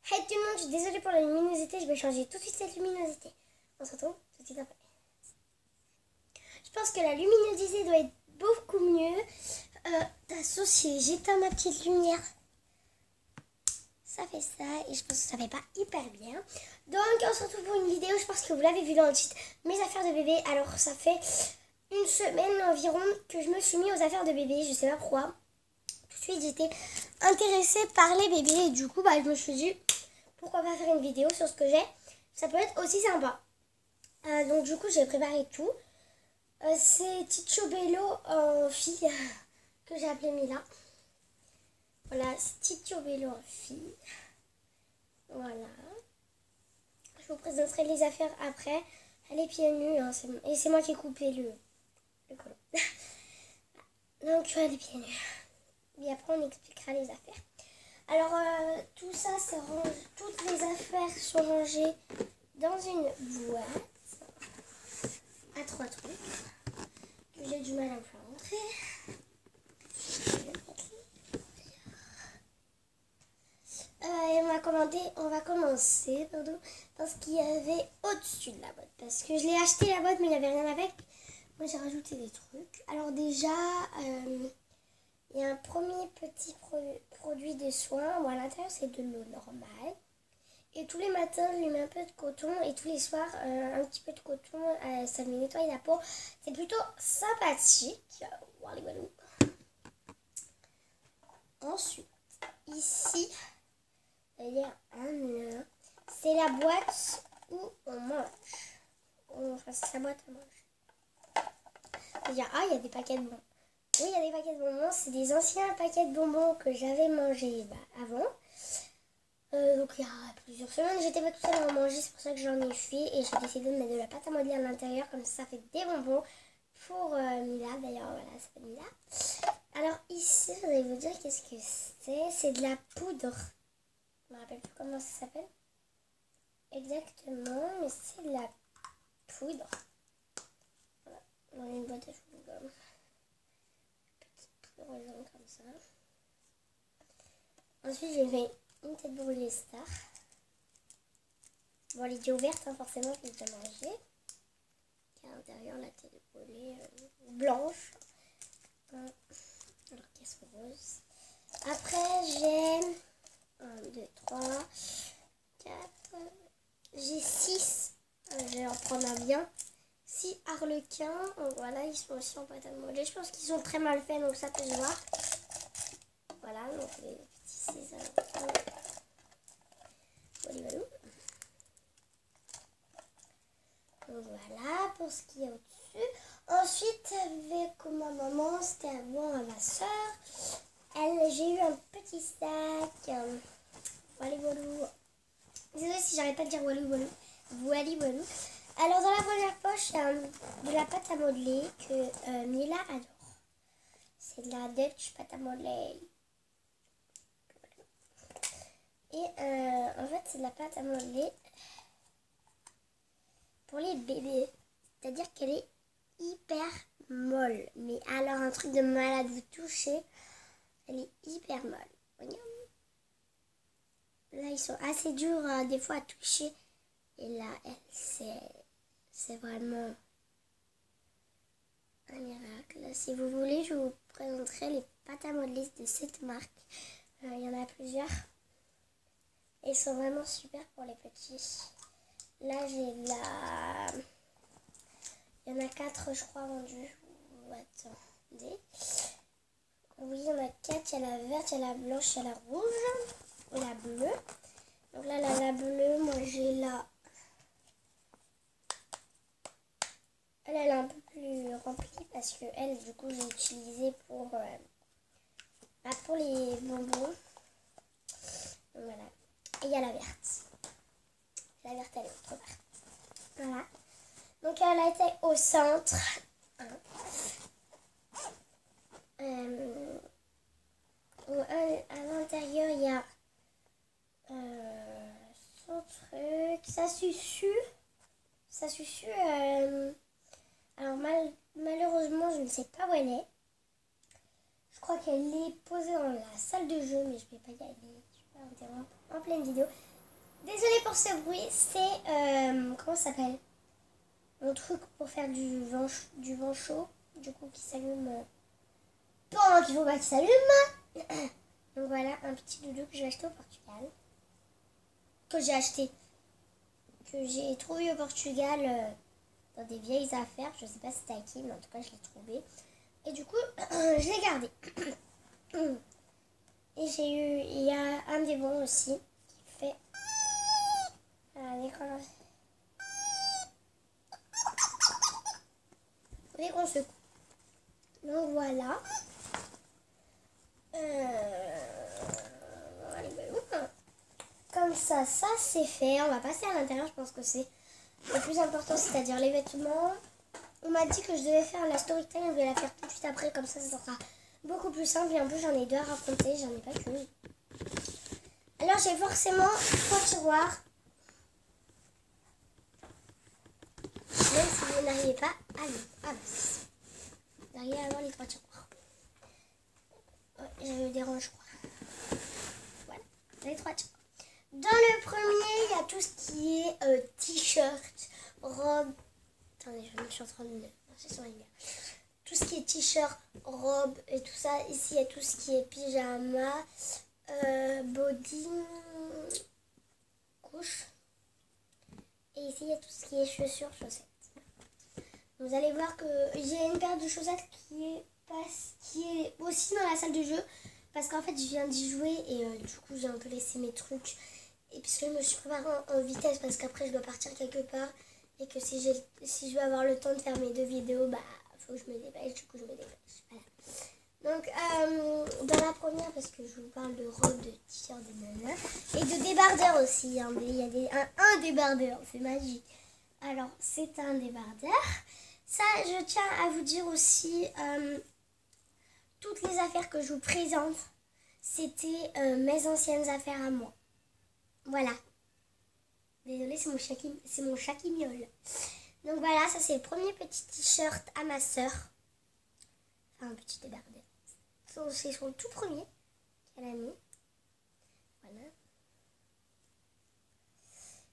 Hey tout le monde, je suis désolée pour la luminosité, je vais changer tout de suite cette luminosité. On se retrouve tout de suite après. Je pense que la luminosité doit être beaucoup mieux. D'associer, j'éteins ma petite lumière. Ça fait ça et je pense que ça fait pas hyper bien. Donc on se retrouve pour une vidéo, je pense que vous l'avez vu dans le titre, mes affaires de bébé. Alors ça fait une semaine environ que je me suis mis aux affaires de bébé, je sais pas pourquoi. Tout de suite j'étais intéressée par les bébés et du coup je me suis dit pourquoi pas faire une vidéo sur ce que j'ai, ça peut être aussi sympa. Donc du coup j'ai préparé tout. C'est Ticcio Bello en fille que j'ai appelé Mila. Voilà, c'est Ticcio Bello en fille. Voilà. Je vous présenterai les affaires après. Elle est pieds nus hein, et c'est moi qui ai coupé le colon. Donc elle est pieds nus. Et après on expliquera les affaires. Alors tout ça c'est rangé, toutes les affaires sont rangées dans une boîte à 3 trucs que j'ai du mal à me faire rentrer. Et on va commencer par ce qu'il y avait au-dessus de la boîte. Parce que je l'ai acheté la boîte mais il n'y avait rien avec. Moi j'ai rajouté des trucs. Alors déjà, il y a un premier petit produit de soin. Bon, à l'intérieur c'est de l'eau normale. Et tous les matins je lui mets un peu de coton. Et tous les soirs un petit peu de coton. Ça lui nettoie la peau. C'est plutôt sympathique. Ensuite, ici, il y a c'est la boîte où on mange. Enfin, c'est la boîte à manger. Il y a des paquets de bonbons. Oui, il y a des paquets de bonbons. C'est des anciens paquets de bonbons que j'avais mangés avant. Donc, il y a plusieurs semaines, j'étais pas toute seule à en manger. C'est pour ça que j'en ai fait. Et j'ai décidé de mettre de la pâte à modeler à l'intérieur. Comme ça fait des bonbons pour Mila. D'ailleurs, voilà, c'est Mila. Alors, ici, je vais vous dire qu'est-ce que c'est. C'est de la poudre. Je me rappelle plus comment ça s'appelle exactement, mais c'est de la poudre. Voilà, dans une boîte à chewing-gum. Petite floraison comme ça. Ensuite, j'ai fait une tête brûlée star. Bon, elle est déjà ouverte, hein, forcément, je l'ai déjà mangée. À l'intérieur, la tête brûlée blanche. Alors, caisse rose. Après, j'ai 1, 2, 3, 4. J'ai 6. Je vais en prendre un bien. 6 harlequins. Donc voilà, ils sont aussi en pâte à modeler. Je pense qu'ils sont très mal faits, donc ça peut se voir. Voilà, donc les petits 6 harlequins. Donc voilà, pour ce qui est au-dessus. Ensuite, avec ma maman, c'était avant à ma soeur. J'ai eu un petit sac. Voilà, voilà. Désolée si j'arrête pas de dire walou walou. Wally walou. Alors dans la première poche, il y a de la pâte à modeler que Mila adore. C'est de la Dutch pâte à modeler. Et en fait c'est de la pâte à modeler pour les bébés. C'est-à-dire qu'elle est hyper molle. Mais alors un truc de malade, vous touchez, elle est hyper molle. Regarde. Là ils sont assez durs des fois à toucher. Et là, c'est vraiment un miracle. Si vous voulez, je vous présenterai les pâtes à modeler de cette marque. Il y en a plusieurs. Et ils sont vraiment super pour les petits. Là, j'ai la... Il y en a 4, je crois, vendus. Attendez. Oui, il y en a 4. Il y a la verte, il y a la blanche, il y a la rouge. Et la bleue. Donc là, la bleue, moi, j'ai la... Elle est un peu plus remplie parce que elle, du coup, j'ai utilisé pour les bonbons. Donc, voilà. Et il y a la verte. La verte, elle est autre part. Voilà. Donc, elle a été au centre. À l'intérieur, il y a son truc. Ça suffit. Ça suffit. Alors malheureusement, je ne sais pas où elle est. Je crois qu'elle est posée dans la salle de jeu, mais je ne vais pas y aller. On est en pleine vidéo. Désolée pour ce bruit, c'est comment ça s'appelle? Mon truc pour faire du vent chaud, du coup qui s'allume pendant qu'il faut pas qu'il s'allume. Donc voilà un petit doudou que j'ai acheté au Portugal. Que j'ai trouvé au Portugal dans des vieilles affaires. Je sais pas si c'était à qui, mais en tout cas je l'ai trouvé. Et du coup, je l'ai gardé. Et il y a un des bons aussi qui fait dès qu'on secoue. Donc voilà. Comme ça c'est fait. On va passer à l'intérieur. Je pense que c'est le plus important, c'est-à-dire les vêtements. On m'a dit que je devais faire la story time. Je vais la faire tout de suite après. Comme ça sera beaucoup plus simple. Et en plus, j'en ai 2 à raconter. J'en ai pas qu'une. Alors, j'ai forcément 3 tiroirs. Même si vous n'arrivez pas à les... Ah, vous n'arrivez à avoir les 3 tiroirs. Je dérange, je crois. Voilà, les 3 tiroirs. Dans le premier, il y a tout ce qui est t-shirt, robe. Attendez, je suis en train de marcher sur les gars. Tout ce qui est t-shirt, robe et tout ça. Ici, il y a tout ce qui est pyjama, body, couche. Et ici, il y a tout ce qui est chaussures, chaussettes. Vous allez voir que j'ai une paire de chaussettes qui est aussi dans la salle de jeu. Parce qu'en fait, je viens d'y jouer et du coup, j'ai un peu laissé mes trucs. Et puisque je me suis préparée en vitesse parce qu'après, je dois partir quelque part. Et que si je veux avoir le temps de faire mes 2 vidéos, bah, faut que je me dépêche. Du coup, je me dépêche. Voilà. Donc, dans la première, parce que je vous parle de robe, de t-shirt, de nana. Et de débardeur aussi. Hein, il y a un débardeur, c'est magique. Alors, c'est un débardeur. Ça, je tiens à vous dire aussi, toutes les affaires que je vous présente, c'était mes anciennes affaires à moi. Voilà. Désolée, c'est mon chat qui miaule. Donc voilà, ça c'est le premier petit t-shirt à ma soeur. Enfin, un petit débardeur. C'est son tout premier qu'elle a mis. Voilà.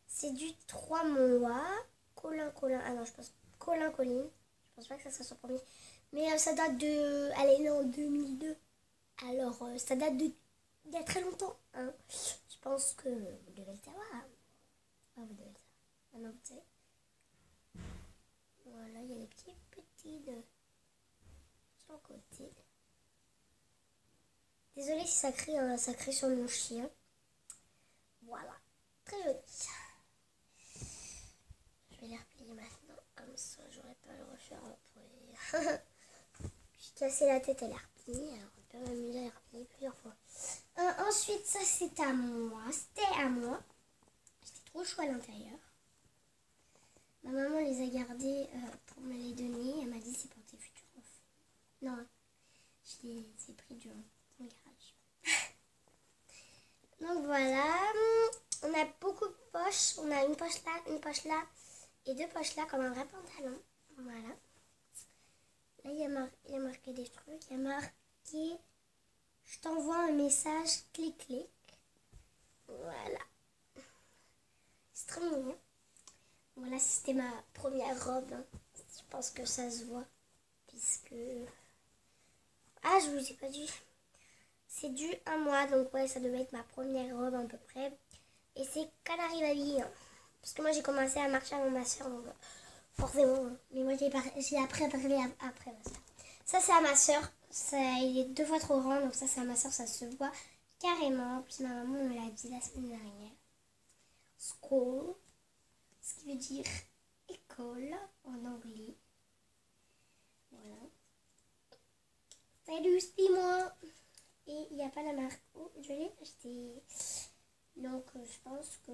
C'est du 3 mois. Colin. Ah non, je pense Colline. Je pense pas que ça soit son premier. Mais ça date de... Elle est née en 2002. Alors, ça date d'il y a très longtemps. Hein. Je pense que vous devez le savoir. Ah, vous devez le savoir. Maintenant, vous savez. Voilà, il y a des petits de son côté. Désolée si ça crie sur mon chien. Voilà. Très joli. Je vais les replier maintenant. Comme ça, j'aurais pas à le refaire après. J'ai cassé la tête, elle est repliée. Alors, on peut m'amuser à les replier plusieurs fois. Ensuite, ça, c'est à moi. C'était à moi. C'était trop chaud à l'intérieur. Ma maman les a gardés pour me les donner. Elle m'a dit c'est pour tes futurs enfants. Non, je les ai pris dans le garage. Donc voilà. On a beaucoup de poches. On a une poche là et 2 poches là comme un vrai pantalon. Voilà. Là, il y a marqué des trucs. Il y a marqué je t'envoie un message, clic. Voilà. C'est très mignon. Voilà, c'était ma première robe. Hein. Je pense que ça se voit. Puisque... Ah, je vous ai pas dit. C'est du 1 mois. Donc ouais, ça devait être ma première robe à peu près. Et c'est Canary Baby. Hein. Parce que moi, j'ai commencé à marcher avec ma soeur. Donc forcément. Hein. Mais moi, j'ai appris à parler après ma soeur. Ça, c'est à ma soeur. Il est 2 fois trop grand. Donc ça, c'est à ma soeur. Ça se voit carrément. Puis ma maman me l'a dit la semaine dernière. School. Ce qui veut dire école en anglais. Voilà. Salut, c'est moi. Et il n'y a pas la marque. Oh, je l'ai acheté. Donc, je pense que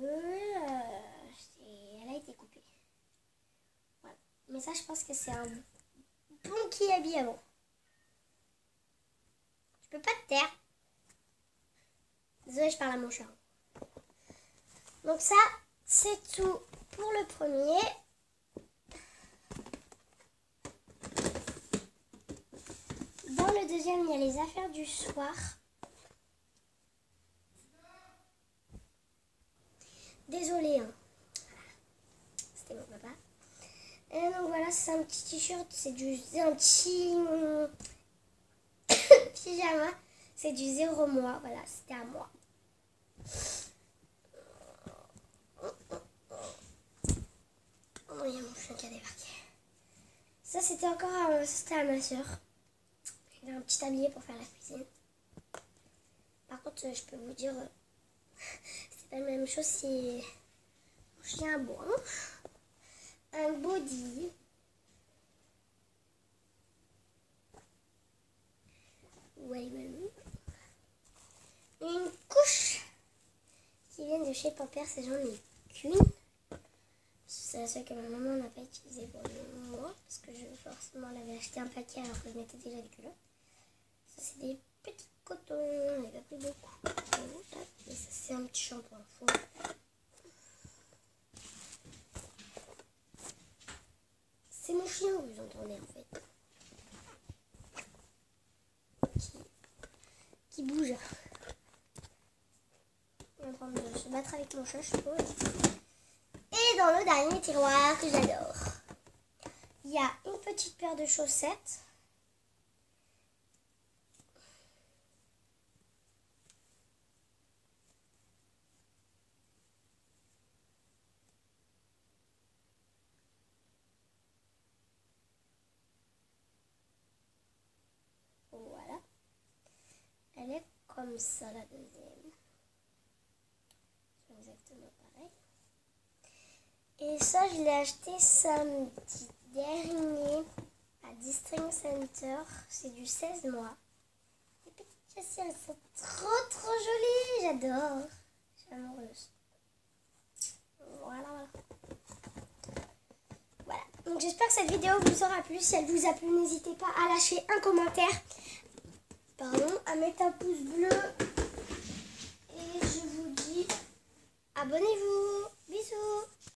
elle a été coupée. Voilà. Mais ça, je pense que c'est un bon qui habille avant. Je peux pas te taire. Désolée, je parle à mon chat. Donc ça, c'est tout pour le premier. Dans le deuxième, il y a les affaires du soir. Désolée, hein. C'était mon papa. Et donc voilà, c'est un petit t-shirt, c'est un petit pyjama, c'est du 0 mois, voilà, c'était à moi. Oh, il y a mon chien qui a débarqué. Ça, c'était encore c'était à ma soeur. Il a un petit tablier pour faire la cuisine. Par contre, je peux vous dire, c'est pas la même chose si mon chien aboie. Un body. Une couche qui vient de chez Pampers, et j'en ai qu'une. C'est la seule que ma maman n'a pas utilisée pour moi, parce que forcément elle avait acheté un paquet alors que je mettais déjà des culottes. Ça c'est des petits cotons, il n'y en a plus beaucoup. Et ça c'est un petit shampoing faux. C'est mon chien, vous entendez en fait. Qui bouge. On est en train de se battre avec mon chat, je suppose. Et dans le dernier tiroir que j'adore, il y a une petite paire de chaussettes. Voilà. Elle est comme ça, la deuxième. C'est exactement pareil. Et ça, je l'ai acheté samedi dernier à Distinct Center. C'est du 16 mois. Les petites chaussures, elles sont trop jolies. J'adore. Je suis amoureuse. Voilà. Donc j'espère que cette vidéo vous aura plu. Si elle vous a plu, n'hésitez pas à lâcher un commentaire. À mettre un pouce bleu. Et je vous dis, abonnez-vous.